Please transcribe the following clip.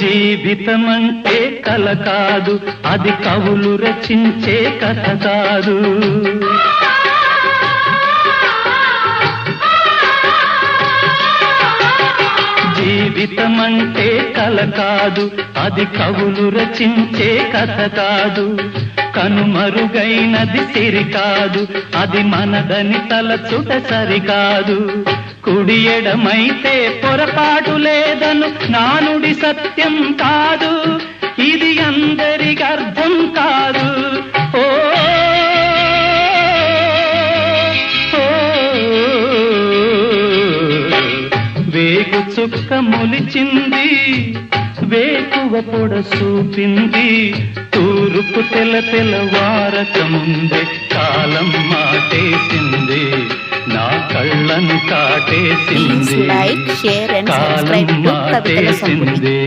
జీవితమంటే కల కాదు, అది కవులు రచించే కథ కాదు. జీవితమంటే కల కాదు, అది కవులు రచించే కథ కాదు. కనుమరుగైనది సిరి కాదు, అది మనదని తలచుట సరికాదు. కుడి ఎడమైతే పొరపాటు లేదను నానుడి సత్యం కాదు, ఇది అందరికి అర్థం కాదు. ఓ వేగు చుక్క మొలిచింది, వేకువ పొడ చూపింది, తూరుపు తెల్లవారక ముందే కాలం మాటేసింది, నా కళ్ళను కాటేసింది, కాలం మాటేసింది.